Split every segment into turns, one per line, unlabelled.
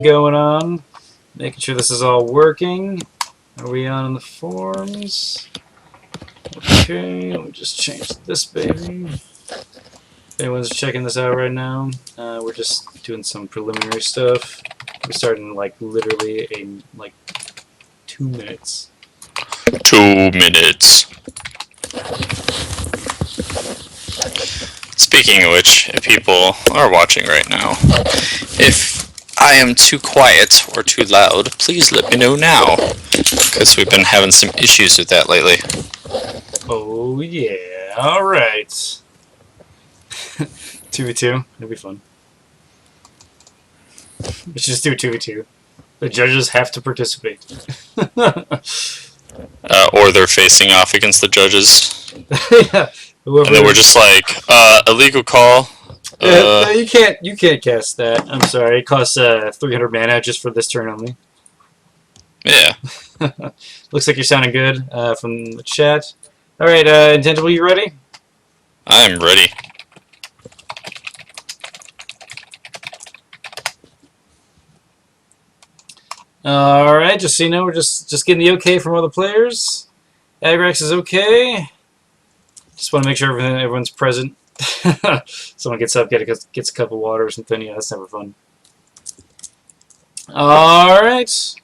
going on. Making sure this is all working. Are we on the forums? Okay, let me just change this baby. If anyone's checking this out right now, we're just doing some preliminary stuff. We're starting like literally in like 2 minutes.
2 minutes. Speaking of which, if people are watching right now, if I am too quiet or too loud, please let me know now, because we've been having some issues with that lately.
Oh yeah, alright. 2v2, it'll be fun. Let's just do 2v2. The judges have to participate.
Or they're facing off against the judges.
Yeah.
And then we're just like, illegal call.
No, you can't cast that. I'm sorry. It costs 300 mana just for this turn only.
Yeah.
Looks like you're sounding good from the chat. All right, Intangible, you ready?
I'm ready.
All right, just so you know, we're just getting the okay from other players. Agraxe is okay. Just want to make sure everyone's present. Someone gets up, gets a cup of water or something. Yeah, that's never fun. All right.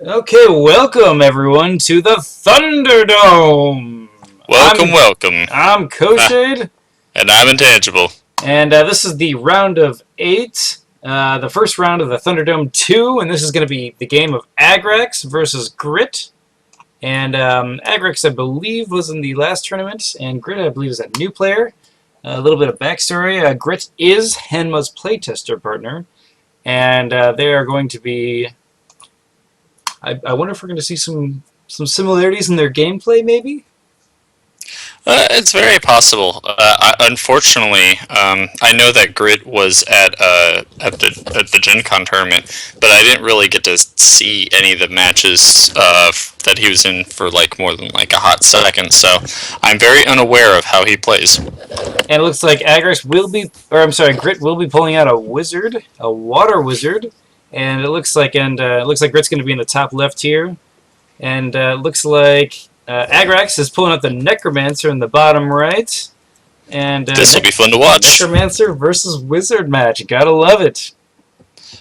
Okay, welcome everyone to the Thunderdome.
Welcome.
I'm Koshade.
And I'm Intangible.
And this is the round of 8. The first round of the Thunderdome 2, and this is going to be the game of Agraxe versus Grit. And Agraxe, I believe, was in the last tournament, and Grit, I believe, is a new player. A little bit of backstory. Grit is Henma's playtester partner, and they are going to be... I wonder if we're going to see some similarities in their gameplay, maybe?
It's very possible. Unfortunately, I know that Grit was at the Gen Con tournament, but I didn't really get to see any of the matches that he was in for like more than like a hot second. So I'm very unaware of how he plays.
And it looks like Agraxe will be, or I'm sorry, Grit will be pulling out a wizard, a water wizard, and it looks like Grit's going to be in the top left here, and it looks like. Agraxe is pulling up the Necromancer in the bottom right. And
this will be fun to watch.
Necromancer versus Wizard match. Gotta love it.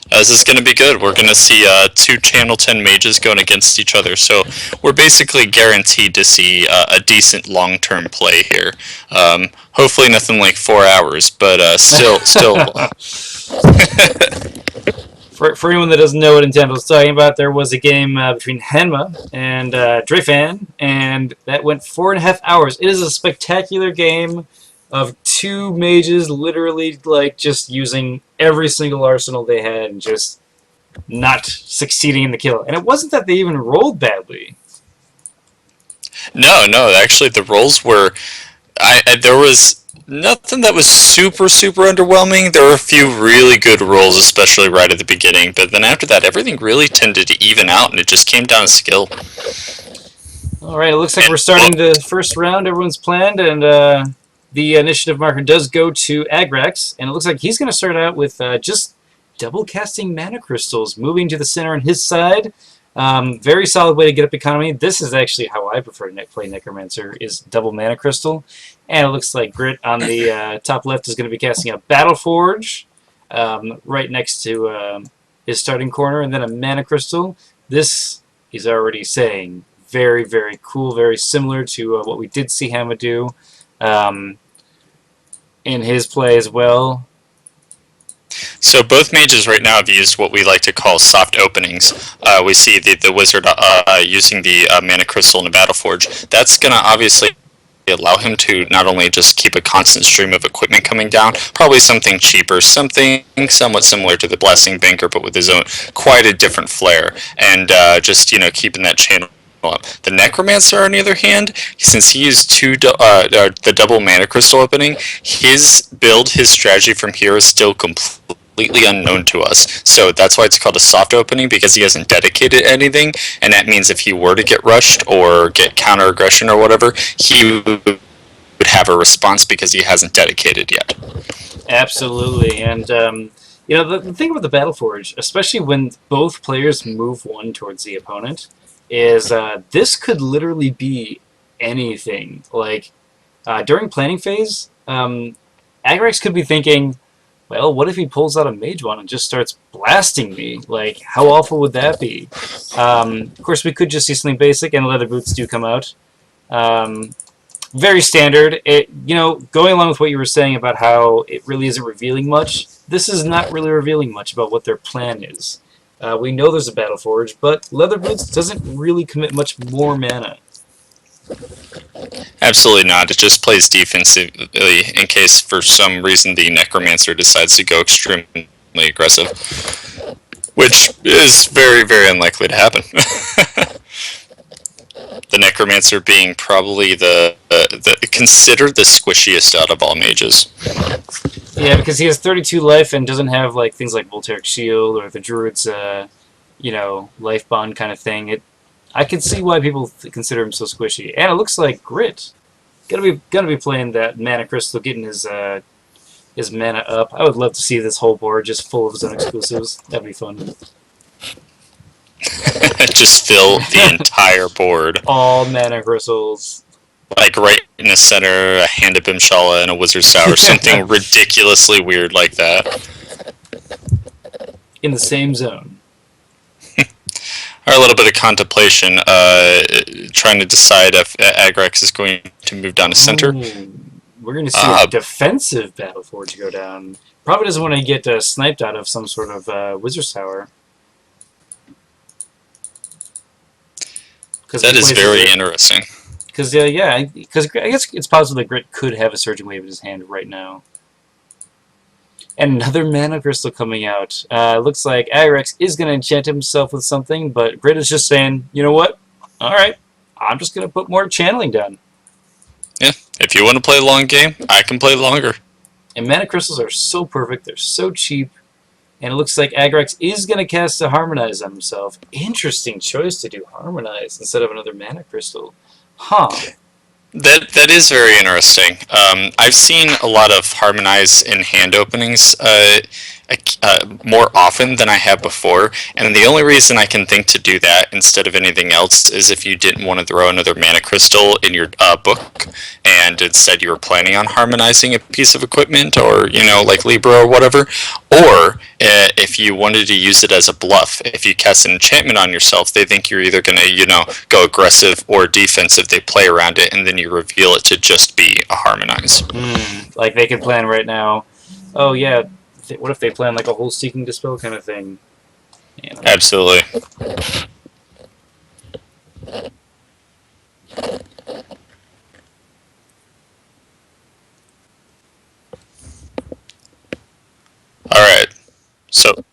This is going to be good. We're going to see 2 Channel 10 mages going against each other. So we're basically guaranteed to see a decent long-term play here. Hopefully nothing like 4 hours, but still.
For anyone that doesn't know what Nintendo was talking about, there was a game between Henma and Drefan, and that went 4.5 hours. It is a spectacular game of 2 mages literally like just using every single arsenal they had and just not succeeding in the kill. And it wasn't that they even rolled badly.
No, actually the rolls were... there was... nothing that was super underwhelming. There were a few really good rolls, especially right at the beginning, but then after that, everything really tended to even out, and it just came down to skill.
Alright, it looks like we're starting the first round. Everyone's planned, and the initiative marker does go to Agraxe, and it looks like he's going to start out with just double casting mana crystals, moving to the center on his side. Very solid way to get up economy. This is actually how I prefer to play Necromancer, is double mana crystal. And it looks like Grit on the top left is going to be casting a Battle Forge right next to his starting corner, and then a mana crystal. This, he's already saying, very cool, very similar to what we did see Hama do in his play as well.
So both mages right now have used what we like to call soft openings. We see the wizard using the mana crystal and the Battle Forge. That's going to obviously allow him to not only just keep a constant stream of equipment coming down, probably something cheaper, something somewhat similar to the Blessing Banker, but with his own quite a different flair, and just keeping that channel up. The Necromancer, on the other hand, since he used the double mana crystal opening, his strategy from here is still completely unknown to us. So that's why it's called a soft opening, because he hasn't dedicated anything, and that means if he were to get rushed or get counter aggression or whatever, he would have a response because he hasn't dedicated yet.
Absolutely, and you know the thing about the Battleforge, especially when both players move one towards the opponent, is this could literally be anything. Like during planning phase, Agraxe could be thinking, well, what if he pulls out a Mage Wand and just starts blasting me? Like, how awful would that be? Of course, we could just see something basic, and Leather Boots do come out. Very standard. You know, going along with what you were saying about how it really isn't revealing much, this is not really revealing much about what their plan is. We know there's a Battleforge, but Leather Boots doesn't really commit much more mana.
Absolutely not. It just plays defensively in case for some reason the Necromancer decides to go extremely aggressive, which is very, very unlikely to happen. The Necromancer being probably considered the squishiest out of all mages.
Yeah, because he has 32 life and doesn't have like things like Voltaic Shield or the Druid's, you know, life bond kind of thing. I can see why people consider him so squishy. And it looks like Grit gonna be playing that Mana Crystal, getting his mana up. I would love to see this whole board just full of zone exclusives. That'd be fun.
Just fill the entire board.
All Mana Crystals.
Like right in the center, a Hand of Bimshala and a Wizard's Tower, something ridiculously weird like that.
In the same zone.
Or a little bit of contemplation, trying to decide if Agraxe is going to move down to center.
We're going to see a defensive Battleforge go down. Probably doesn't want to get sniped out of some sort of Wizard's Tower.
That is very interesting.
Because yeah, because I guess it's possible that Grit could have a Surging Wave in his hand right now. And another Mana Crystal coming out. Looks like Agraxe is going to enchant himself with something, but Grit is just saying, you know what? Alright, I'm just going to put more channeling down.
Yeah, if you want to play a long game, I can play longer.
And Mana Crystals are so perfect, they're so cheap, and it looks like Agraxe is going to cast a Harmonize on himself. Interesting choice to do Harmonize instead of another Mana Crystal. Huh.
That is very interesting. I've seen a lot of Harmonize in hand openings more often than I have before, and the only reason I can think to do that instead of anything else is if you didn't want to throw another Mana Crystal in your book, and instead you were planning on harmonizing a piece of equipment, or, you know, like Libra or whatever, or if you wanted to use it as a bluff. If you cast an enchantment on yourself, they think you're either going to, you know, go aggressive or defensive. They play around it, and then you reveal it to just be a Harmonize.
Like they could plan right now, oh yeah, what if they plan like a whole Seeking Dispel kind of thing? You know.
Absolutely. Alright, so...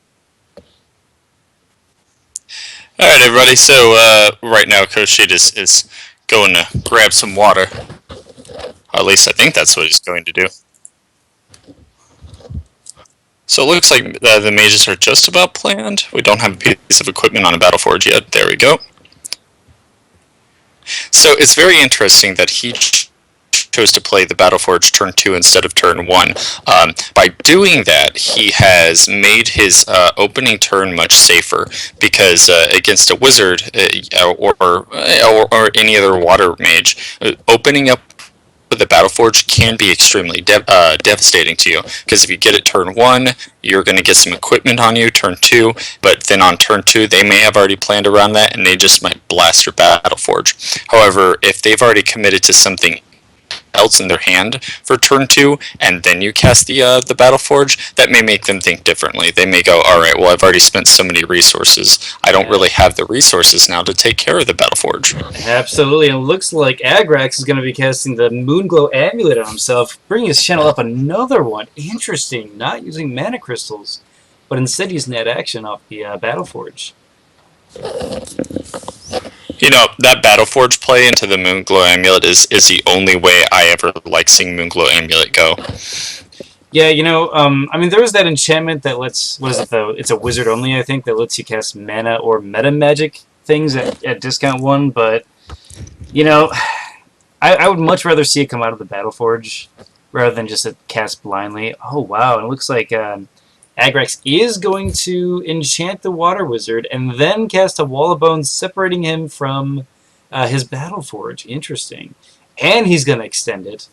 Alright everybody, so right now Coach Sheet is going to grab some water. Or at least I think that's what he's going to do. So it looks like the mages are just about planned. We don't have a piece of equipment on a Battleforge yet. There we go. So it's very interesting that he chose to play the Battleforge turn 2 instead of turn 1. By doing that, he has made his opening turn much safer, because against a wizard or any other water mage, opening up the Battleforge can be extremely devastating to you, because if you get it turn 1, you're going to get some equipment on you turn 2, but then on turn 2 they may have already planned around that and they just might blast your Battleforge. However, if they've already committed to something else in their hand for turn 2, and then you cast the Battleforge, that may make them think differently. They may go, alright, well, I've already spent so many resources, I don't really have the resources now to take care of the Battleforge.
Absolutely, and it looks like Agraxe is going to be casting the Moonglow Amulet on himself, bringing his channel up another one. Interesting, not using Mana Crystals, but instead using that action off the Battleforge.
You know, that Battleforge play into the Moonglow Amulet is the only way I ever like seeing Moonglow Amulet go.
Yeah, you know, I mean, there was that enchantment that lets, what is it though? It's a wizard only, I think, that lets you cast mana or meta magic things at discount 1, but, you know, I would much rather see it come out of the Battleforge rather than just a cast blindly. Oh wow! It looks like Agraxe is going to enchant the Water Wizard and then cast a Wall of Bones, separating him from his Battleforge. Interesting, and he's going to extend it.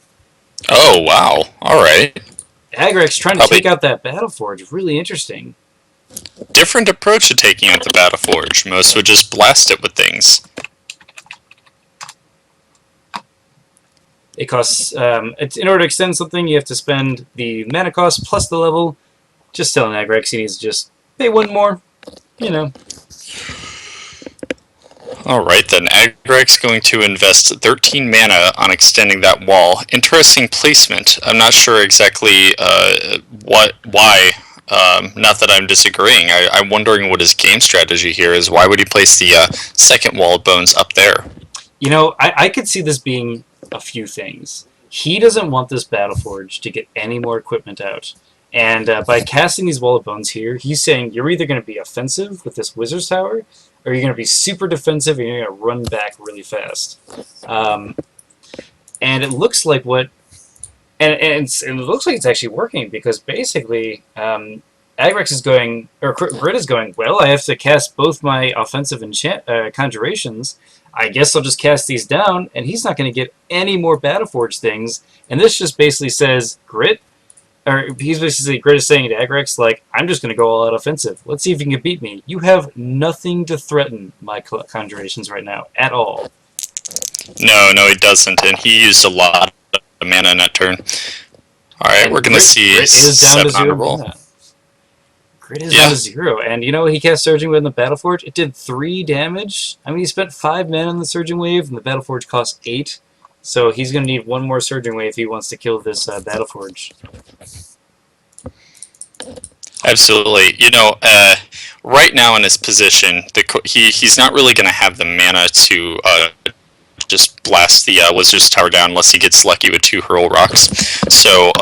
Oh wow! All right.
Agraxe trying to
Probably
take out that Battleforge. Really interesting.
different approach to taking out the Battleforge. Most would just blast it with things.
It costs in order to extend something, you have to spend the mana cost plus the level. Just telling Agraxe he needs to just pay one more. You know.
Alright then, Agraxe going to invest 13 mana on extending that wall. Interesting placement. I'm not sure exactly why. Not that I'm disagreeing. I'm wondering what his game strategy here is. Why would he place the second wall of bones up there?
You know, I could see this being a few things. He doesn't want this Battleforge to get any more equipment out. And by casting these Wall of Bones here, he's saying you're either going to be offensive with this Wizard's Tower, or you're going to be super defensive and you're going to run back really fast. And it looks like it looks like it's actually working, because basically Agraxe is going, or Grit is going, well, I have to cast both my offensive conjurations. I guess I'll just cast these down, and he's not going to get any more Battleforge things. And this just basically says, Grit, or he's basically, Grit is saying to Agraxe, like, I'm just going to go all out offensive. Let's see if you can beat me. You have nothing to threaten my conjurations right now, at all.
No, he doesn't, and he used a lot of mana in that turn. Alright, we're going to see
Grit is down to
7 on a
0
roll.
mana. Grit is down to 0, and you know, he cast Surging Wave in the Battleforge. It did 3 damage. I mean, he spent 5 mana on the Surging Wave, and the Battleforge cost 8. So he's going to need one more Surging Wave if he wants to kill this Battleforge.
Absolutely. You know, right now in his position, he's not really going to have the mana to just blast the Wizard's Tower down unless he gets lucky with 2 Hurl Rocks. So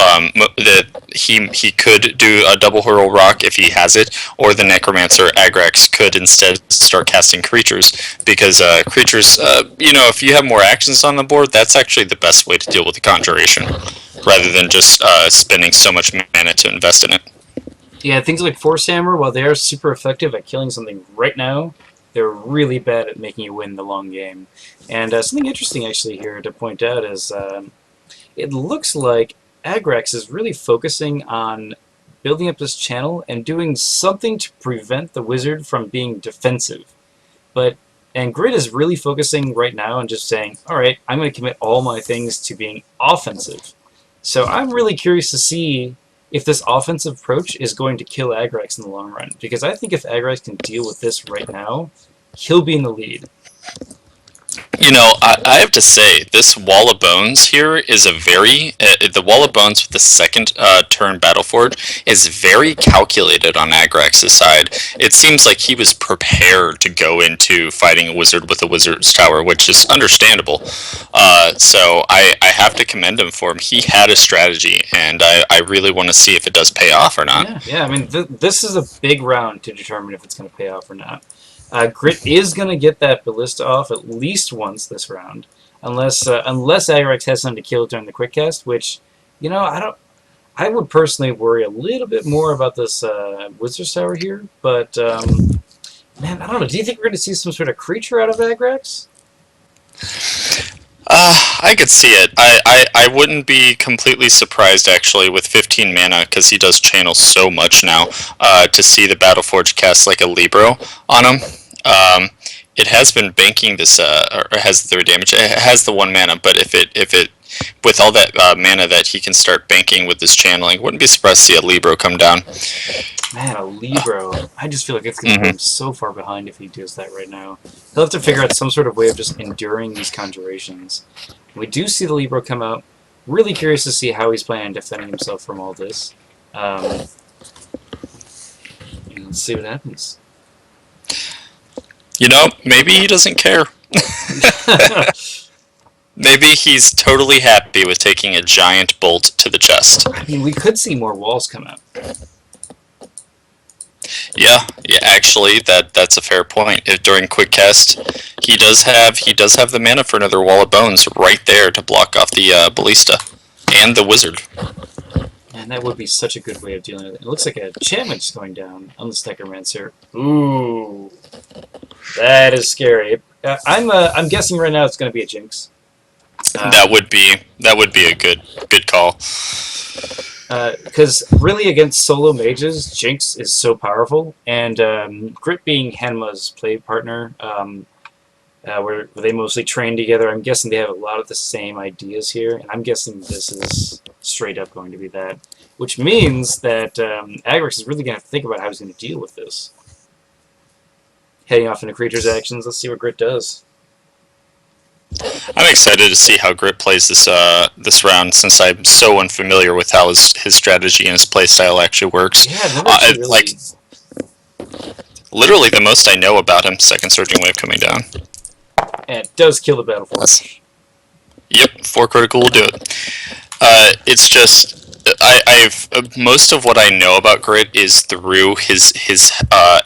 he could do a double Hurl Rock if he has it, or the Necromancer Agraxe could instead start casting creatures, because creatures, you know, if you have more actions on the board, that's actually the best way to deal with the conjuration, rather than just spending so much mana to invest in it.
Yeah, things like Force Hammer, while they are super effective at killing something right now, they're really bad at making you win the long game. And something interesting actually here to point out is it looks like Agraxe is really focusing on building up this channel and doing something to prevent the wizard from being defensive. And Grit is really focusing right now on just saying, alright, I'm going to commit all my things to being offensive. So I'm really curious to see if this offensive approach is going to kill Agraxe in the long run. Because I think if Agraxe can deal with this right now, he'll be in the lead.
You know, I have to say, this Wall of Bones here is a very... the Wall of Bones with the second turn Battleforge is very calculated on Agraxe's side. It seems like he was prepared to go into fighting a wizard with a Wizard's Tower, which is understandable. So I have to commend him for him. He had a strategy, and I really want to see if it does pay off or not.
Yeah, I mean, this is a big round to determine if it's going to pay off or not. Grit is going to get that Ballista off at least once this round, unless Agraxe has something to kill during the quick cast, which, you know, I would personally worry a little bit more about this Wizard's Tower here, but, man, I don't know, do you think we're going to see some sort of creature out of Agraxe?
I could see it. I wouldn't be completely surprised, actually, with 15 mana, because he does channel so much now, to see the Battleforge cast like a Libro on him. It has been banking this, or has the 3 damage. It has the 1 mana, but if it with all that mana that he can start banking with this channeling, wouldn't be surprised to see a Libro come down.
Man, a Libro. I just feel like it's going to put him so far behind if he does that right now. He'll have to figure out some sort of way of just enduring these conjurations. We do see the Libro come out. Really curious to see how he's planning on defending himself from all this. Let's see what happens.
You know, maybe he doesn't care. Maybe he's totally happy with taking a giant bolt to the chest.
I mean, we could see more walls come out.
Yeah, yeah. Actually, that's a fair point. If during quick cast, he does have the mana for another Wall of Bones right there to block off the Ballista and the Wizard.
And that would be such a good way of dealing with it. It looks like a enchantment's going down on the Necromancer. Ooh, that is scary. I'm guessing right now it's going to be a Jinx.
That would be a good call.
Because really against solo mages, Jinx is so powerful, and Grit being Hanma's play partner, where they mostly train together, I'm guessing they have a lot of the same ideas here, and I'm guessing this is straight up going to be that. Which means that Agraxe is really going to have to think about how he's going to deal with this. Heading off into creature's actions, let's see what Grit does.
I'm excited to see how Grit plays this round, since I'm so unfamiliar with how his strategy and his playstyle actually works.
Yeah, I've never actually really...
Like, literally the most I know about him, second Surging Wave coming down.
And it does kill the Battleforge.
Yep, 4 critical will do it. It's just I've most of what I know about Grit is through his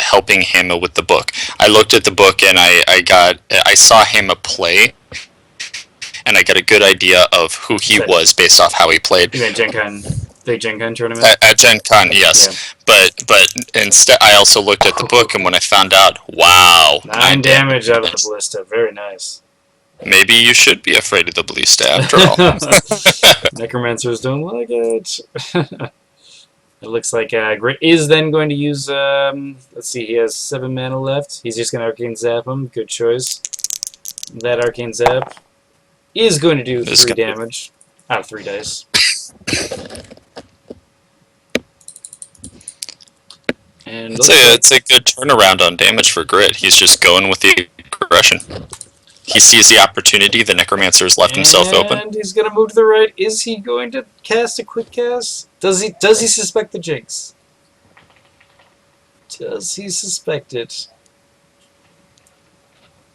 helping Hama with the book. I looked at the book and I saw Hama play, and I got a good idea of who he was based off how he played.
You mean Gen Con, the Gen Con tournament?
At Gen Con, yes. Yeah. But instead, I also looked at the book, and when I found out, wow,
9 damage out of the Ballista, very nice.
Maybe you should be afraid of the Ballista after all.
Necromancers don't like it. It looks like Grit is then going to use, let's see, he has 7 mana left. He's just going to Arcane Zap him. Good choice. That Arcane Zap is going to do 3 damage out of 3 dice. And
it's a good turnaround on damage for Grit. He's just going with the aggression. He sees the opportunity. The Necromancer's left himself open.
And he's going to move to the right. Is he going to cast a quick cast? Does he suspect the Jinx? Does he suspect it?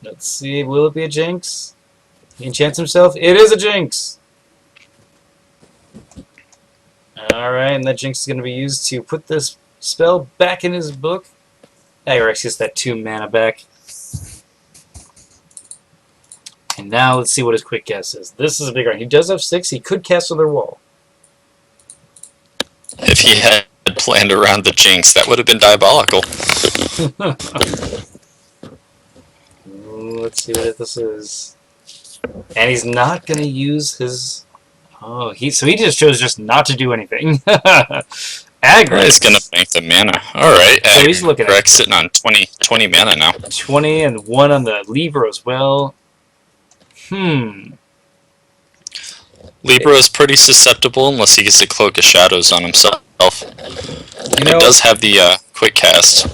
Let's see. Will it be a Jinx? He enchants himself. It is a Jinx! Alright, and that Jinx is going to be used to put this spell back in his book. Agraxe gets that 2 mana back. And now let's see what his quick cast is. This is a big one. He does have 6. He could cast Other Wall.
If he had planned around the Jinx, that would have been diabolical.
Let's see what this is. And he's not going to use his... Oh, so he just chose just not to do anything. Agraxe.
He's going to bank the mana. Alright,
so he's looking at
sitting on 20 mana now.
20 and 1 on the Libra as well.
Libra is pretty susceptible unless he gets the Cloak of Shadows on himself. It does have the quick cast.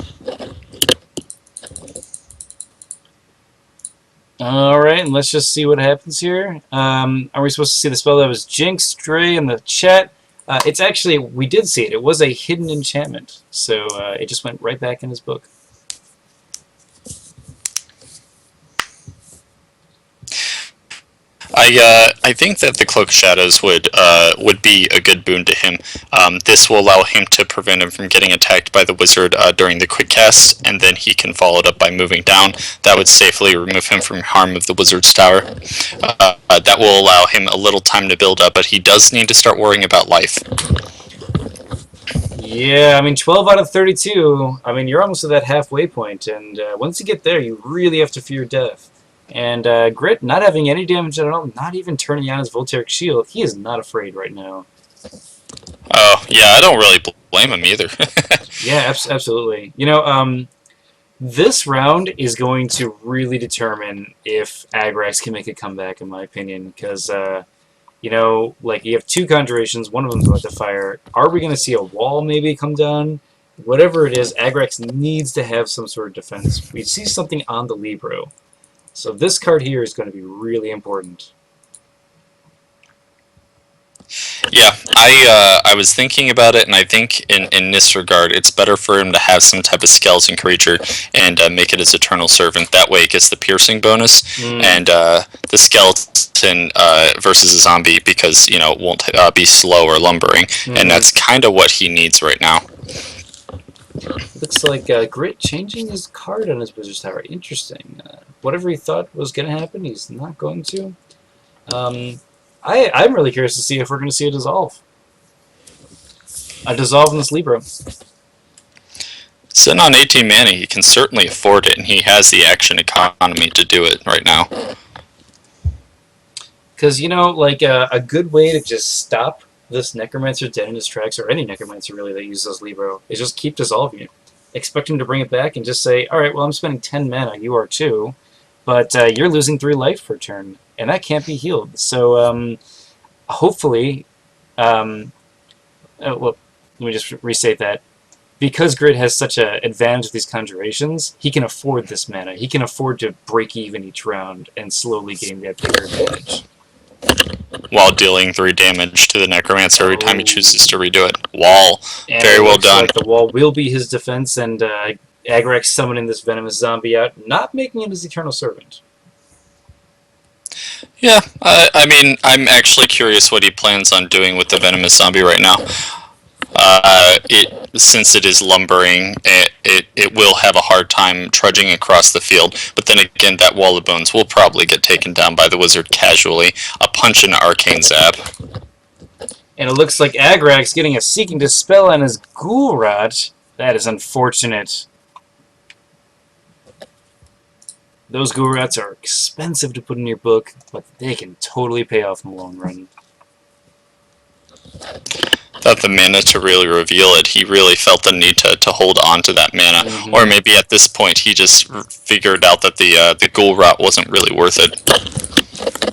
Alright, and let's just see what happens here. Are we supposed to see the spell that was Jinx, Stray in the chat? It's actually, we did see it. It was a hidden enchantment. So it just went right back in his book.
I think that the Cloak of Shadows would be a good boon to him. This will allow him to prevent him from getting attacked by the Wizard during the quick cast, and then he can follow it up by moving down. That would safely remove him from harm of the Wizard's tower. That will allow him a little time to build up, but he does need to start worrying about life.
Yeah, I mean, 12 out of 32. I mean, you're almost at that halfway point, and once you get there, you really have to fear death. And Grit, not having any damage at all, not even turning on his Voltaic Shield, he is not afraid right now.
Oh, yeah, I don't really blame him either.
Yeah, absolutely. You know, this round is going to really determine if Agraxe can make a comeback, in my opinion, because, you know, like, you have 2 Conjurations, one of them's about to fire. Are we going to see a wall maybe come down? Whatever it is, Agraxe needs to have some sort of defense. We see something on the Libro. So this card here is going to be really important.
Yeah, I was thinking about it, and I think in this regard, it's better for him to have some type of skeleton creature and make it his Eternal Servant. That way it gets the piercing bonus, and the skeleton versus a zombie, because, you know, it won't be slow or lumbering, and that's kind of what he needs right now.
Looks like Grit changing his card on his Wizard's Tower. Interesting. Whatever he thought was going to happen, he's not going to. I'm really curious to see if we're going to see a dissolve. A dissolve in this Libra.
Sitting on 18 mana, he can certainly afford it, and he has the action economy to do it right now.
Because, you know, like a good way to just stop this Necromancer dead in his tracks, or any Necromancer really that uses Libro, is just keep dissolving it. Expect him to bring it back and just say, alright, well, I'm spending 10 mana, you are too, but you're losing 3 life per turn, and that can't be healed. So, hopefully, well, let me just restate that. Because Grid has such an advantage with these conjurations, he can afford this mana. He can afford to break even each round and slowly gain that bigger advantage.
While dealing 3 damage to the Necromancer every time he chooses to redo it. Wall.
And
very well done.
Like the wall will be his defense, and Agraxe summoning this venomous zombie out, not making him his eternal servant.
Yeah, I mean, I'm actually curious what he plans on doing with the venomous zombie right now. Since it is lumbering, it will have a hard time trudging across the field. But then again, that wall of bones will probably get taken down by the wizard casually. A punch and an arcane zap.
And it looks like Agraxe getting a Seeking Dispel on his Ghoul-Rot. That is unfortunate. Those Ghoul-Rots are expensive to put in your book, but they can totally pay off in the long run.
Without the mana to really reveal it, he really felt the need to hold on to that mana.
Mm-hmm.
Or maybe at this point he just figured out that the Ghoul Rot wasn't really worth it.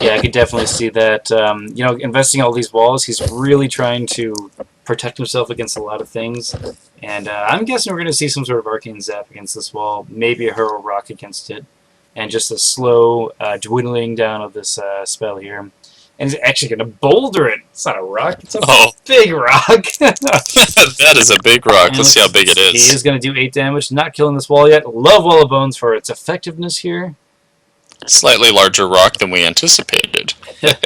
Yeah, I could definitely see that. You know, investing all these walls, he's really trying to protect himself against a lot of things. And I'm guessing we're going to see some sort of Arcane Zap against this wall, maybe a Hurl Rock against it, and just a slow dwindling down of this spell here. And he's actually going to boulder it. It's not a rock. It's a big rock.
That is a big rock. Let's see how big it is.
He is going to do 8 damage. Not killing this wall yet. Love Wall of Bones for its effectiveness here.
Slightly larger rock than we anticipated.
This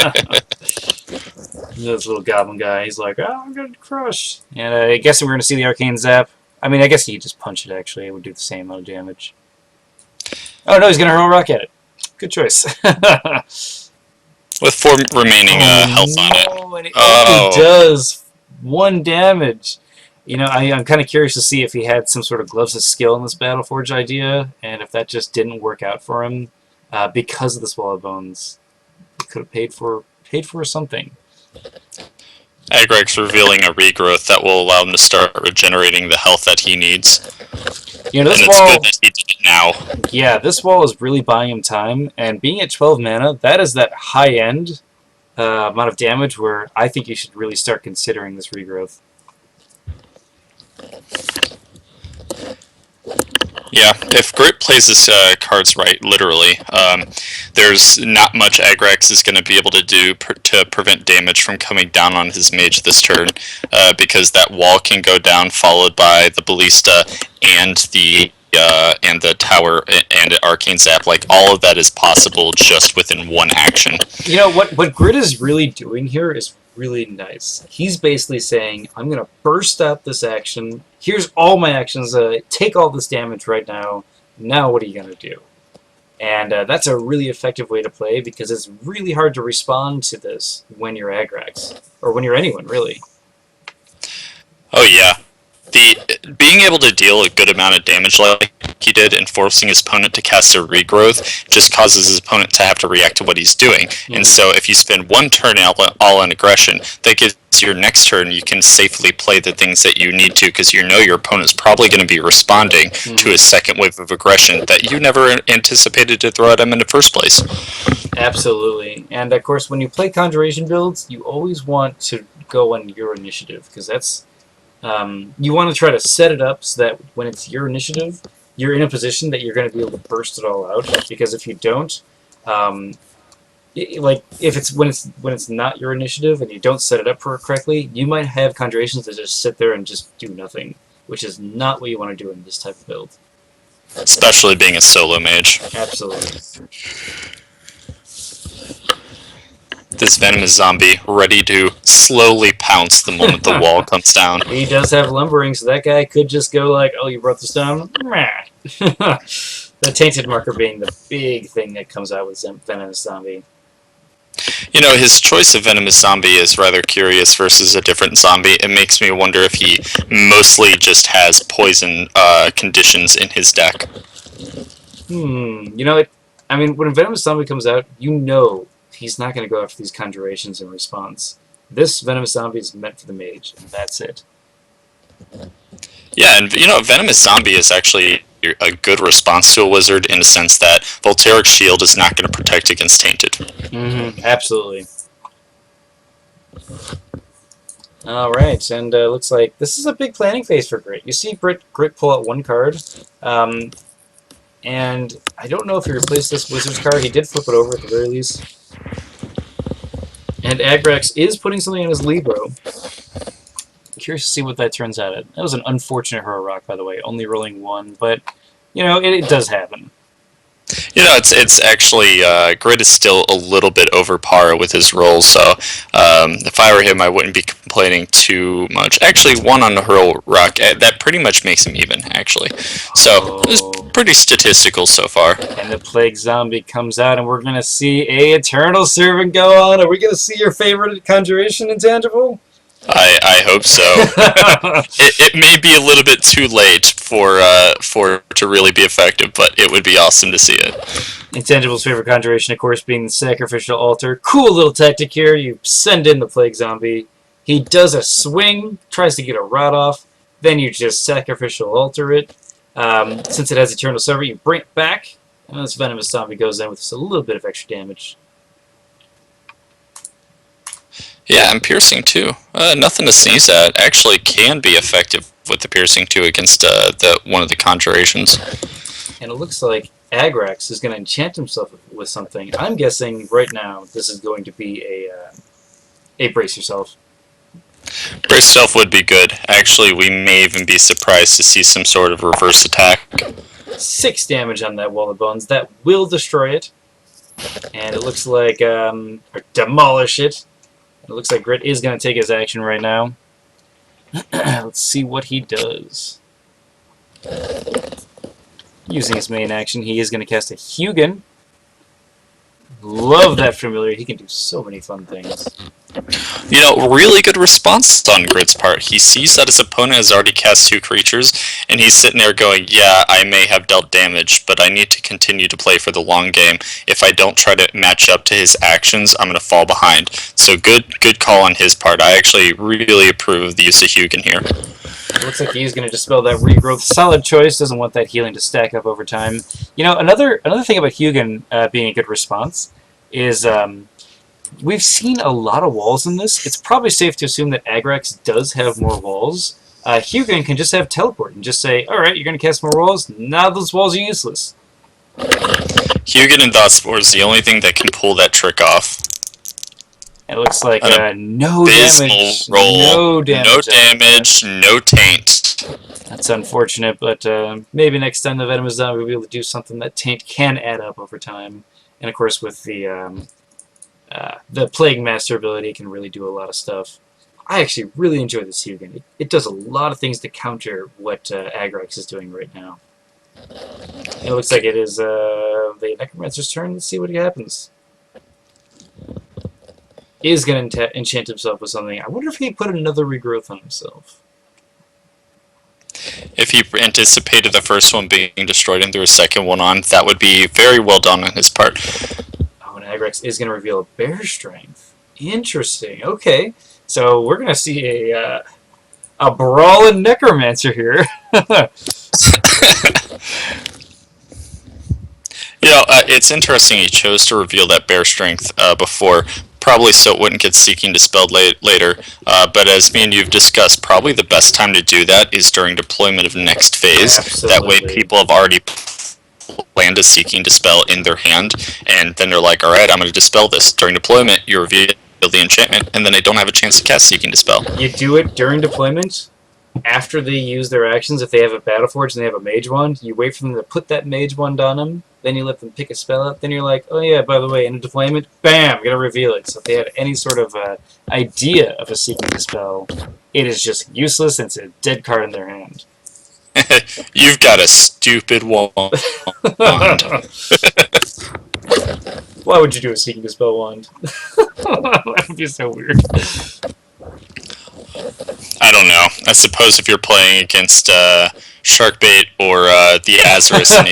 little goblin guy. He's like, oh, I'm going to crush. And I guess we're going to see the Arcane Zap. I mean, I guess he could just punch it, actually. It would do the same amount of damage. Oh, no, he's going to hurl rock at it. Good choice.
With 4 remaining health on it.
And it only does 1 damage. You know, I'm kind of curious to see if he had some sort of Gloves of Skill in this Battleforge idea, and if that just didn't work out for him because of this Wall of Bones. It could have paid for something.
Agraxe revealing a regrowth that will allow him to start regenerating the health that he needs.
You know, this
and
wall,
it's good that he did it now.
Yeah, this wall is really buying him time, and being at 12 mana, that is that high-end amount of damage where I think you should really start considering this regrowth.
Yeah, if Grit plays his cards right, literally, there's not much Agraxe is going to be able to do to prevent damage from coming down on his mage this turn, because that wall can go down, followed by the Ballista and the tower and Arcane Zap. Like, all of that is possible just within 1 action.
You know, what Grit is really doing here is really nice. He's basically saying, I'm going to burst out this action. Here's all my actions. Take all this damage right now. Now what are you going to do? And that's a really effective way to play, because it's really hard to respond to this when you're Agraxe. Or when you're anyone, really.
Oh, yeah. Being able to deal a good amount of damage like he did and forcing his opponent to cast a regrowth just causes his opponent to have to react to what he's doing. Mm-hmm. And so if you spend 1 turn all in aggression, that gives your next turn you can safely play the things that you need to, because you know your opponent's probably going to be responding to a second wave of aggression that you never anticipated to throw at him in the first place.
Absolutely. And of course, when you play Conjuration builds, you always want to go on your initiative, because that's you want to try to set it up so that when it's your initiative, you're in a position that you're going to be able to burst it all out. Because if you don't, like if it's when it's not your initiative and you don't set it up for it correctly, you might have conjurations that just sit there and just do nothing, which is not what you want to do in this type of build.
Especially being a solo mage.
Absolutely.
this venomous zombie ready to slowly pounce the moment the wall comes down.
He does have lumbering, so that guy could just go like, "Oh, you brought this down." The tainted marker being the big thing that comes out with venomous zombie.
You know, his choice of venomous zombie is rather curious versus a different zombie. It makes me wonder if he mostly just has poison conditions in his deck.
You know, I mean, when venomous zombie comes out, you know he's not going to go after these conjurations in response. This venomous zombie is meant for the mage, and that's it.
Yeah, and you know, venomous zombie is actually a good response to a wizard in the sense that Voltaic Shield is not going to protect against Tainted.
Absolutely. Alright, and looks like this is a big planning phase for Grit. You see Grit pull out one card, and I don't know if he replaced this wizard's card. He did flip it over at the very least. And Agraxe is putting something on his Libro. Curious to see what that turns out at. That was an unfortunate Hero Rock, by the way, only rolling one, but, you know, it does happen.
You know, it's actually, Grit is still a little bit over par with his rolls, so if I were him, I wouldn't be complaining too much. Actually, one on the Hurl Rock, that pretty much makes him even, actually. So, it's pretty statistical so far.
And the Plague Zombie comes out, and we're going to see a Eternal Servant go on. Are we going to see your favorite Conjuration Intangible?
I hope so. it may be a little bit too late for to really be effective, but it would be awesome to see it.
Intangible's favorite conjuration, of course, being the Sacrificial Altar. Cool little tactic here. You send in the Plague Zombie. He does a swing, tries to get a rot off. Then you just Sacrificial Altar it. Since it has Eternal Servant, you bring it back. And this Venomous Zombie goes in with just a little bit of extra damage.
Yeah, and piercing too. Nothing to sneeze at. Actually, can be effective with the piercing too against one of the conjurations.
And it looks like Agraxe is going to enchant himself with something. I'm guessing right now this is going to be a brace yourself.
Brace yourself would be good. Actually, we may even be surprised to see some sort of reverse attack.
6 damage on that Wall of Bones. That will destroy it. And it looks like or demolish it. It looks like Grit is going to take his action right now. Let's see what he does. Using his main action, he is going to cast a Hugin. Love that familiar. He can do so many fun things.
You know, really good response on Grit's part. He sees that his opponent has already cast 2 creatures, and he's sitting there going, yeah, I may have dealt damage, but I need to continue to play for the long game. If I don't try to match up to his actions, I'm going to fall behind. So good call on his part. I actually really approve of the use of Hugin here.
It looks like he's going to dispel that regrowth. Solid choice. Doesn't want that healing to stack up over time. You know, another thing about Hugin being a good response is we've seen a lot of walls in this. It's probably safe to assume that Agraxe does have more walls. Hugin can just have teleport and just say, alright, you're going to cast more walls? Now those walls are useless.
Hugin and Thoughtspore is the only thing that can pull that trick off.
It looks like no damage.
Roll.
No damage.
No damage, no taint.
That's unfortunate, but maybe next time the Venomous Zombie will be able to do something that taint can add up over time. And of course with the Plague Master ability, it can really do a lot of stuff. I actually really enjoy this Hugin. It does a lot of things to counter what Agraxe is doing right now. It looks like it is the Necromancer's turn. Let's see what happens. He is going to enchant himself with something. I wonder if he put another regrowth on himself.
If he anticipated the first one being destroyed and threw a second one on, that would be very well done on his part.
Oh, and Agraxe is going to reveal a Bear Strength. Interesting. Okay. So we're going to see a brawling Necromancer here.
You know, it's interesting he chose to reveal that Bear Strength before, probably so it wouldn't get Seeking Dispelled later, but as me and you've discussed, probably the best time to do that is during deployment of next phase.
Absolutely.
That way people have already planned a Seeking Dispel in their hand, and then they're like, alright, I'm going to dispel this. During deployment, you reveal the enchantment, and then they don't have a chance to cast Seeking Dispel.
You do it during deployment. After they use their actions, if they have a Battleforge and they have a Mage Wand, you wait for them to put that Mage Wand on them, then you let them pick a spell out, then you're like, oh yeah, by the way, in a deployment, bam, gonna reveal it. So if they had any sort of idea of a Seeking Dispel, it is just useless and it's a dead card in their hand.
You've got a stupid wand.
Why would you do a Seeking Dispel wand? That would be so weird.
I don't know. I suppose if you're playing against Sharkbait or the Azarus, and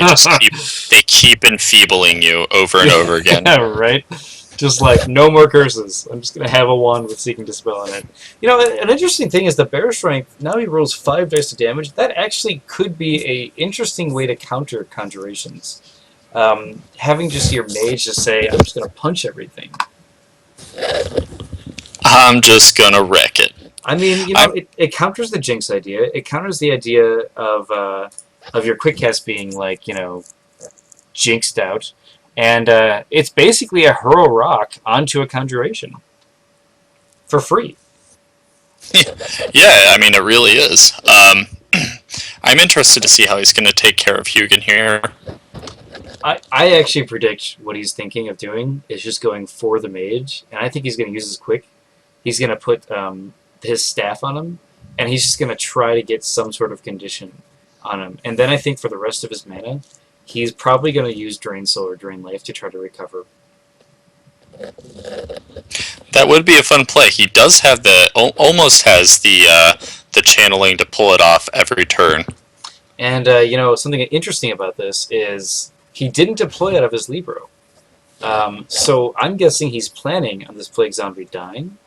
they keep enfeebling you over and over again.
Yeah, right? Just like, no more curses. I'm just going to have a wand with Seeking Dispel in it. You know, an interesting thing is the Bear Strength, now he rolls 5 dice of damage. That actually could be a interesting way to counter conjurations. Having just your mage just say, I'm just going to punch everything.
I'm just going to wreck it.
I mean, you know, it counters the Jinx idea. It counters the idea of your quick cast being, like, you know, jinxed out. And it's basically a hurl rock onto a conjuration. For free.
Yeah, I mean, it really is. I'm interested to see how he's going to take care of Hugin here.
I actually predict what he's thinking of doing is just going for the mage. And I think he's going to use his quick. He's going to put his staff on him. And he's just going to try to get some sort of condition on him. And then I think for the rest of his mana, he's probably going to use Drain Soul or Drain Life to try to recover.
That would be a fun play. He does have almost has the channeling to pull it off every turn.
And, you know, something interesting about this is he didn't deploy out of his Libro. So I'm guessing he's planning on this Plague Zombie dying,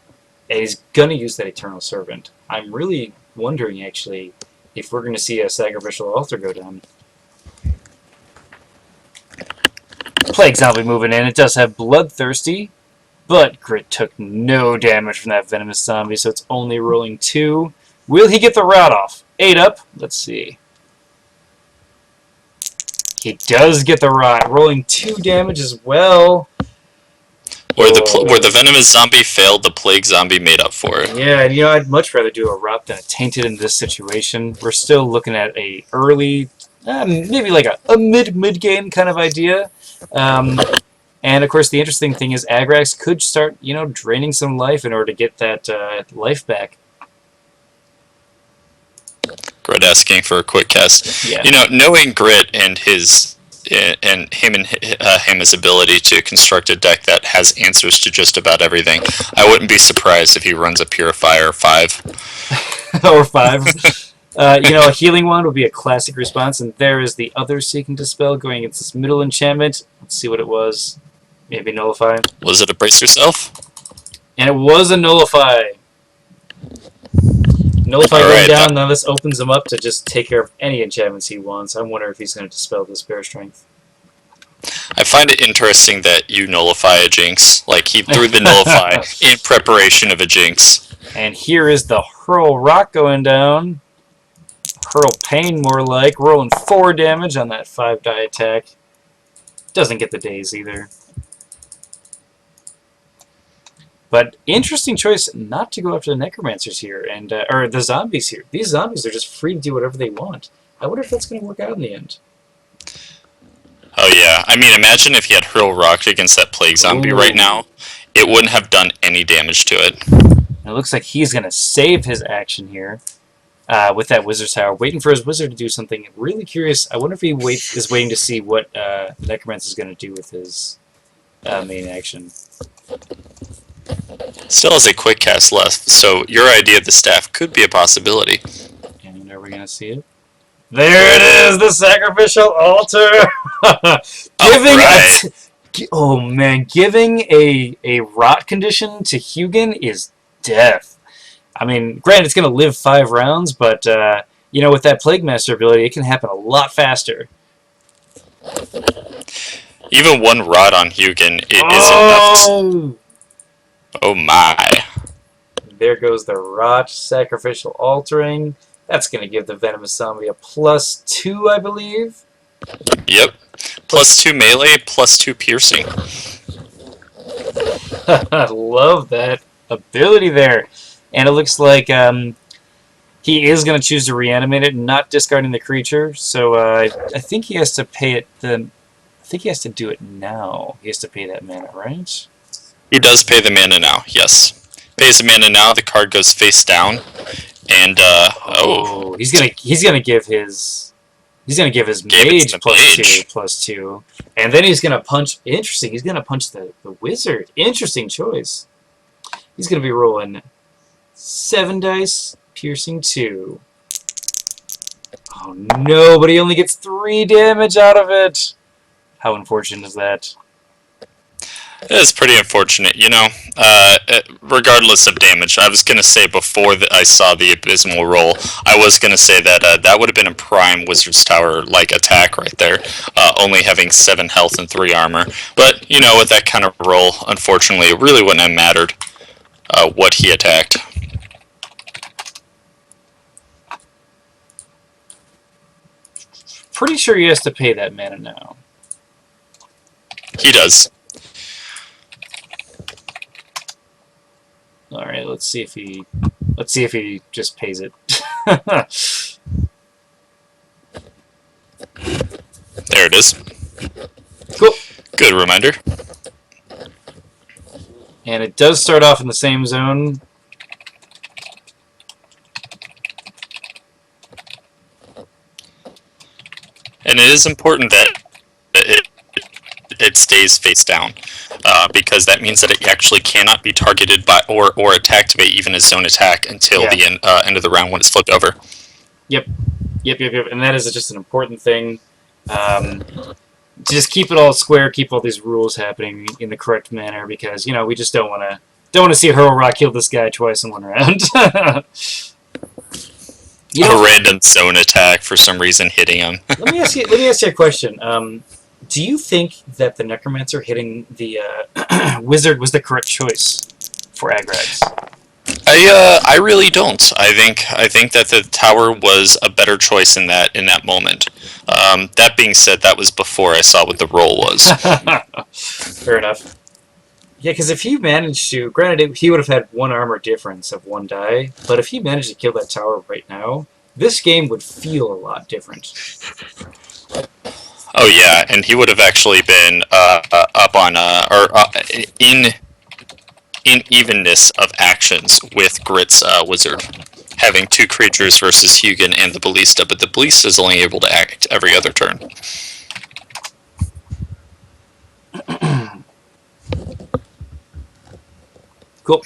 and he's going to use that Eternal Servant. I'm really wondering, actually, if we're going to see a Sacrificial Altar go down. Plague Zombie moving in. It does have Bloodthirsty, but Grit took no damage from that Venomous Zombie, so it's only rolling 2. Will he get the rout off? 8 up. Let's see. He does get the rout, rolling 2 damage as well.
Where the Venomous Zombie failed, the Plague Zombie made up for it.
Yeah, and you know, I'd much rather do a rout than a Tainted in this situation. We're still looking at a early, maybe like a mid-game kind of idea. And of course, the interesting thing is Agraxe could start, you know, draining some life in order to get that life back.
Grit asking for a quick cast.
Yeah.
You know, knowing Grit and his ability to construct a deck that has answers to just about everything, I wouldn't be surprised if he runs a Purifier 5.
Or 5. You know, a Healing Wand would be a classic response, and there is the other Seeking Dispel going against this middle enchantment. Let's see what it was. Maybe Nullify.
Was it a Brace Yourself?
And it was a Nullify. Nullify going down, now this opens him up to just take care of any enchantments he wants. I wonder if he's going to dispel this Bear Strength.
I find it interesting that you nullify a Jinx. Like, he threw the Nullify in preparation of a Jinx.
And here is the Hurl Rock going down. Hurl Pain, more like. Rolling 4 damage on that 5-die attack. Doesn't get the daze either. But interesting choice not to go after the Necromancers here, and or the Zombies here. These Zombies are just free to do whatever they want. I wonder if that's going to work out in the end.
Oh yeah, I mean, imagine if he had Hurl Rock against that Plague Zombie right now. It wouldn't have done any damage to it.
It looks like he's going to save his action here with that Wizard's Tower, waiting for his Wizard to do something really curious. I wonder if he is waiting to see what Necromancer is going to do with his main action.
Still has a quick cast left, so your idea of the staff could be a possibility.
And are we going to see it? There it is, the Sacrificial Altar! Oh man, giving a rot condition to Hugin is death. I mean, granted, it's going to live 5 rounds, but, you know, with that Plague Master ability, it can happen a lot faster.
Even 1 rot on Hugin is enough. Oh my.
There goes the Rot Sacrificial Altering. That's going to give the Venomous Zombie a +2, I believe.
Yep. +2 melee, +2 piercing.
I love that ability there. And it looks like he is going to choose to reanimate it, not discarding the creature. So I think he has to pay it the think he has to do it now. He has to pay that mana, right?
He does pay the mana now, yes. Pays the mana now, the card goes face down, and
oh, he's gonna give his mage +2/+2, and then he's gonna punch. Interesting. He's gonna punch the wizard. Interesting choice. He's gonna be rolling 7 dice, piercing 2. Oh no! But he only gets 3 damage out of it. How unfortunate is that?
It's pretty unfortunate, you know. Regardless of damage, I was gonna say before that I saw the abysmal roll, I was gonna say that that would have been a prime Wizard's Tower like attack right there, only having 7 health and 3 armor. But you know, with that kind of roll, unfortunately, it really wouldn't have mattered what he attacked.
Pretty sure he has to pay that mana now.
He does.
All right, let's see if he just pays it.
There it is.
Cool.
Good reminder.
And it does start off in the same zone.
And it is important that it stays face down, because that means that it actually cannot be targeted by or attacked by even a zone attack until the end of the round when it's flipped over.
Yep. And that is just an important thing. Just keep it all square, keep all these rules happening in the correct manner, because you know we just don't want to see Ro8 kill this guy twice in one round.
A random zone attack for some reason hitting him.
Let me ask you a question. Do you think that the Necromancer hitting the Wizard was the correct choice for Agraxe?
I really don't. I think that the tower was a better choice in that moment. That being said, that was before I saw what the roll was.
Fair enough. Yeah, because if he managed to, granted, he would have had 1 armor difference of 1 die, but if he managed to kill that tower right now, this game would feel a lot different.
Oh yeah, and he would have actually been up on in evenness of actions with Grit's wizard, having 2 creatures versus Hugin and the Ballista, but the Ballista is only able to act every other turn.
Cool.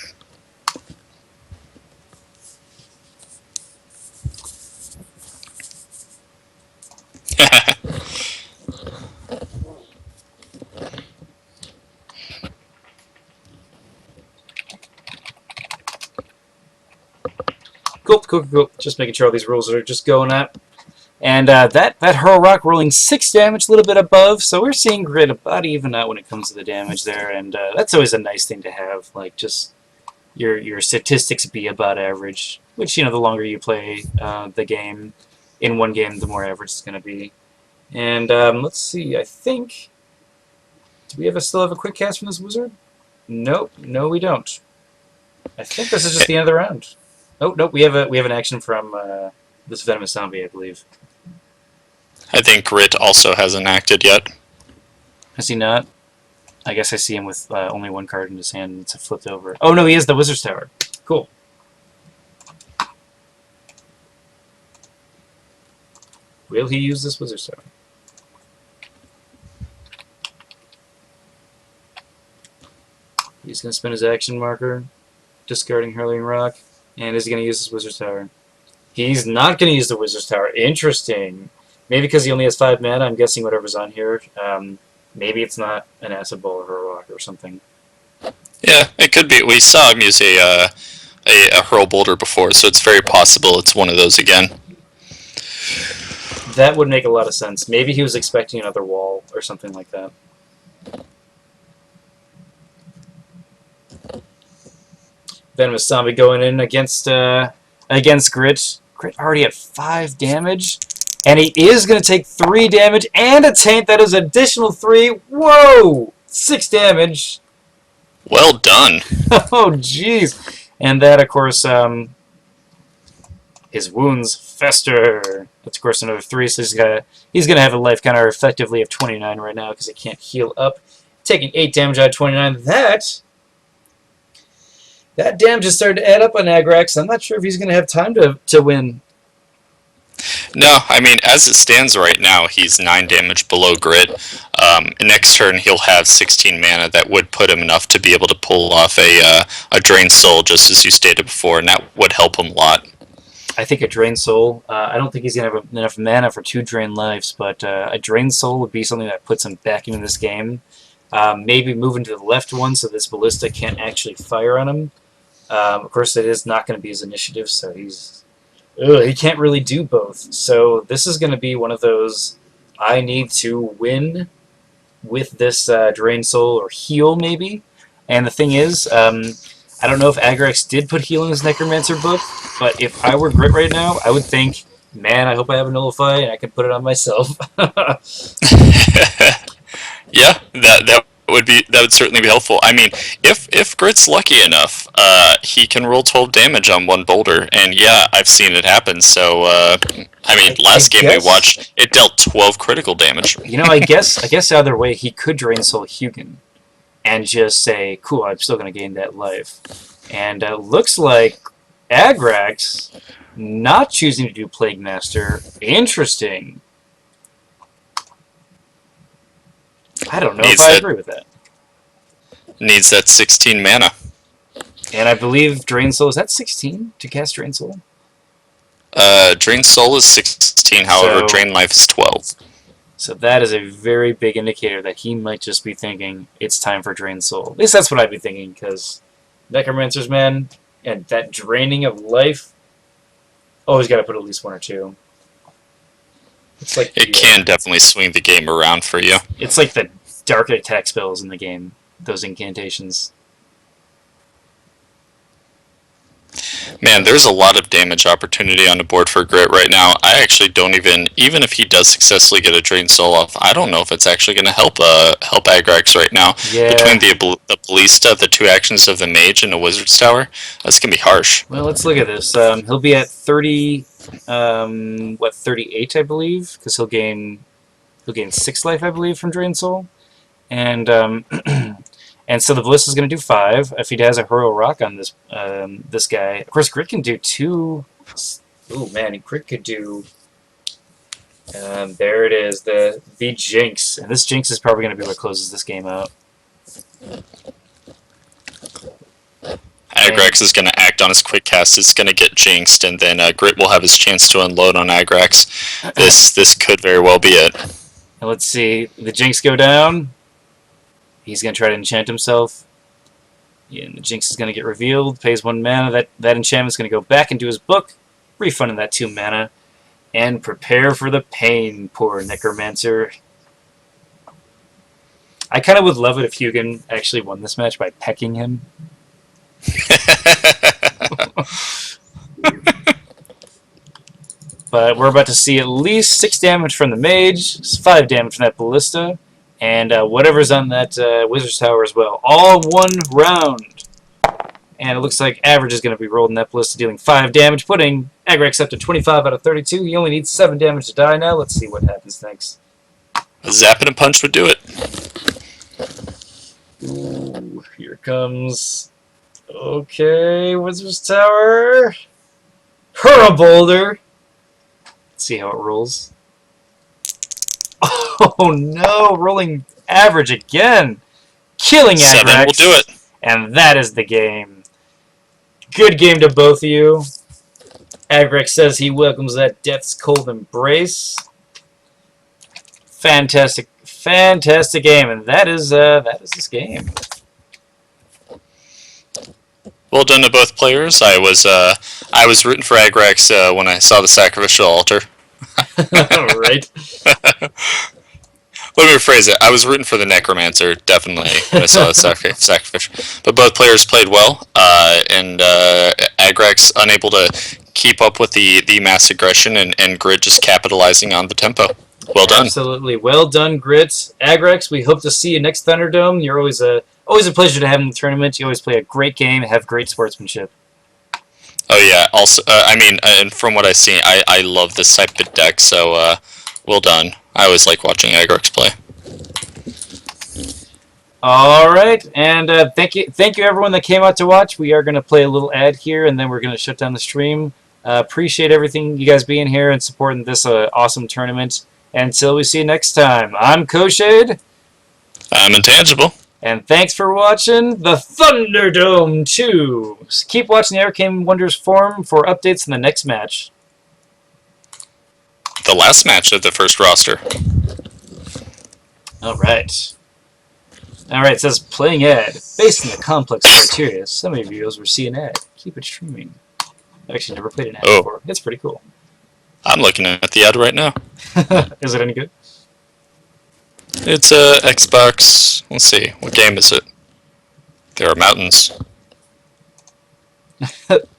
Cool. Just making sure all these rules are just going up. And that Ro8 rolling 6 damage, a little bit above, so we're seeing Grit about even out when it comes to the damage there, and that's always a nice thing to have, like just your statistics be about average, which, you know, the longer you play the game, in one game, the more average it's going to be. And let's see, I think, do we still have a quick cast from this wizard? Nope, no we don't. I think this is just the end of the round. Oh, nope, we have an action from this Venomous Zombie, I believe.
I think Grit also hasn't acted yet.
Has he not? I guess I see him with only 1 card in his hand. It's flipped over. Oh no, he has the Wizard's Tower. Cool. Will he use this Wizard's Tower? He's going to spend his action marker, discarding Hurling Rock, and is he going to use this Wizard's Tower? He's not going to use the Wizard's Tower. Interesting. Maybe because he only has 5 mana, I'm guessing whatever's on here. Maybe it's not an Acid Ball or Hurl or something.
Yeah, it could be. We saw him use a Hurl Boulder before, so it's very possible it's one of those again.
That would make a lot of sense. Maybe he was expecting another wall or something like that. Venomous Zombie going in against Grit. Grit already at 5 damage. And he is going to take 3 damage and a taint. That is additional 3. Whoa! 6 damage.
Well done.
Oh, jeez. And that, of course, His wounds fester. That's, of course, another 3, so he's gonna have a life counter effectively of 29 right now because he can't heal up. Taking 8 damage out of 29. That damage has started to add up on Agraxe. I'm not sure if he's gonna have time to win.
No, I mean, as it stands right now, he's 9 damage below Grit. Next turn, he'll have 16 mana. That would put him enough to be able to pull off a Drain Soul, just as you stated before, and that would help him a lot.
I think a Drain Soul, I don't think he's going to have enough mana for 2 Drain Lives, but a Drain Soul would be something that puts him back into this game. Maybe moving to the left one so this Ballista can't actually fire on him. Of course, it is not going to be his initiative, so he can't really do both. So this is going to be one of those, I need to win with this Drain Soul or heal, maybe. And the thing is, I don't know if Agraxe did put heal in his Necromancer book, but if I were Grit right now, I would think, man, I hope I have a Nullify and I can put it on myself.
Yeah, that would certainly be helpful. I mean, if Grit's lucky enough, he can roll 12 damage on one boulder, and yeah, I've seen it happen. So I mean, last game we watched, it dealt 12 critical damage.
You know, I guess either way, he could Drain Soul Hugin and just say, cool, I'm still going to gain that life. And looks like Agraxe not choosing to do Plague Master. Interesting. I don't know if I agree with that.
Needs that 16 mana.
And I believe Drain Soul, is that 16 to cast Drain Soul?
Drain Soul is 16, however, Drain Life is 12.
So that is a very big indicator that he might just be thinking, it's time for Drain Soul. At least that's what I'd be thinking, because Necromancers, man, and that draining of life, always got to put at least 1 or 2. It's like
it can definitely swing the game around for you.
It's like the dark attack spells in the game, those incantations.
Man, there's a lot of damage opportunity on the board for Grit right now. I actually don't even if he does successfully get a Drain Soul off, I don't know if it's actually going to help Agraxe right now.
Yeah.
Between the Ballista, the 2 actions of the Mage, and the Wizard's Tower, that's going to be harsh.
Well, let's look at this. He'll be at 30, 38, I believe, because he'll gain 6 life, I believe, from Drain Soul. And and so the Ballista is going to do 5. If he has a Hurl Rock on this this guy, of course, Grit can do 2. Oh man, Grit could do. There it is, the Jinx, and this Jinx is probably going to be what closes this game out.
Agraxe is going to act on his quick cast. It's going to get jinxed, and then Grit will have his chance to unload on Agraxe. This could very well be it.
And let's see, the Jinx go down. He's going to try to enchant himself. Yeah, and the Jinx is going to get revealed. Pays 1 mana. That enchantment's going to go back into his book, refunding that 2 mana, and prepare for the pain, poor Necromancer. I kind of would love it if Hugin actually won this match by pecking him. But we're about to see at least 6 damage from the Mage, 5 damage from that Ballista, and whatever's on that Wizard's Tower as well. All 1 round. And it looks like average is going to be rolled in that Ballista, dealing 5 damage, putting Agraxe up to 25 out of 32. He only needs 7 damage to die now. Let's see what happens next.
A zap and a punch would do it.
Ooh, here comes... Okay, Wizard's Tower. Hurrah, Boulder. Let's see how it rolls. Oh no, rolling average again. Killing Agraxe.
7 will do it.
And that is the game. Good game to both of you. Agraxe says he welcomes that Death's Cold Embrace. Fantastic, fantastic game, and that is this game.
Well done to both players. I was rooting for Agraxe when I saw the sacrificial altar.
Right.
Let me rephrase it. I was rooting for the Necromancer, definitely, when I saw the sacrificial. But both players played well, and Agraxe unable to keep up with the mass aggression, and Grit just capitalizing on the tempo. Well done.
Absolutely. Well done, Grit. Agraxe, we hope to see you next Thunderdome. You're always a pleasure to have in the tournament. You always play a great game, have great sportsmanship.
Oh yeah. Also, I mean, and from what I've seen, I love this type of deck. So, well done. I always like watching Agraxe play.
All right, and thank you everyone that came out to watch. We are going to play a little ad here, and then we're going to shut down the stream. Appreciate everything you guys being here and supporting this awesome tournament. Until we see you next time, I'm Koshade.
I'm Intangible.
And thanks for watching the Thunderdome 2. Keep watching the Arcane Wonders forum for updates in the next match.
The last match of the first roster.
All right. It says playing ad. Based on the complex criteria, some of your viewers will see an ad. Keep it streaming. I've actually never played an ad before. It's pretty cool.
I'm looking at the ad right now.
Is it any good?
It's a Xbox. Let's see. What game is it? There are mountains.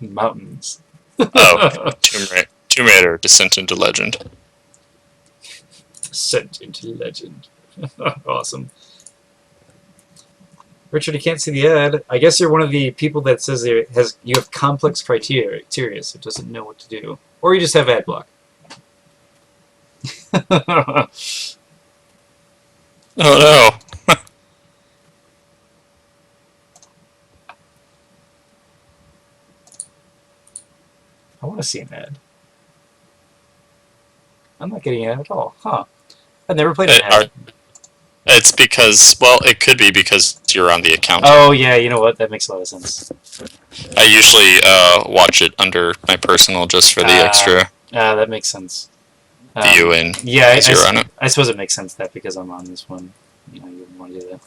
Mountains.
Oh, Tomb Raider, Descent into Legend.
Descent into Legend. Awesome. Richard, you can't see the ad. I guess you're one of the people that says you have complex criteria, so it doesn't know what to do. Or you just have ad block.
Oh no.
I want to see an ad. I'm not getting an ad at all. Huh. I've never played an ad.
It's because, well, it could be because you're on the account.
Oh, yeah, you know what? That makes a lot of sense.
I usually watch it under my personal just for the extra
that makes sense.
view and
yeah,
you're on it.
I suppose it makes sense that because I'm on this one, you wouldn't want to do that.